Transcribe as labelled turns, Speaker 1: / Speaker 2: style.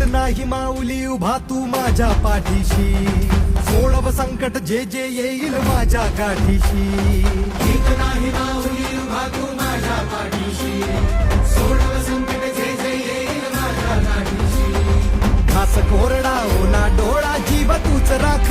Speaker 1: नाही माऊली उभा तू माझ्या पाठीशी, सोडव संकट जे जे येईल माझ्या गाठीशी.
Speaker 2: भीत नाही माऊली उभा तू माझ्या पाठीशी, सोडव संकट जे जे येईल माझ्या गाठीशी.
Speaker 1: घास कोरडा ओला डोळा जीव तूच राख,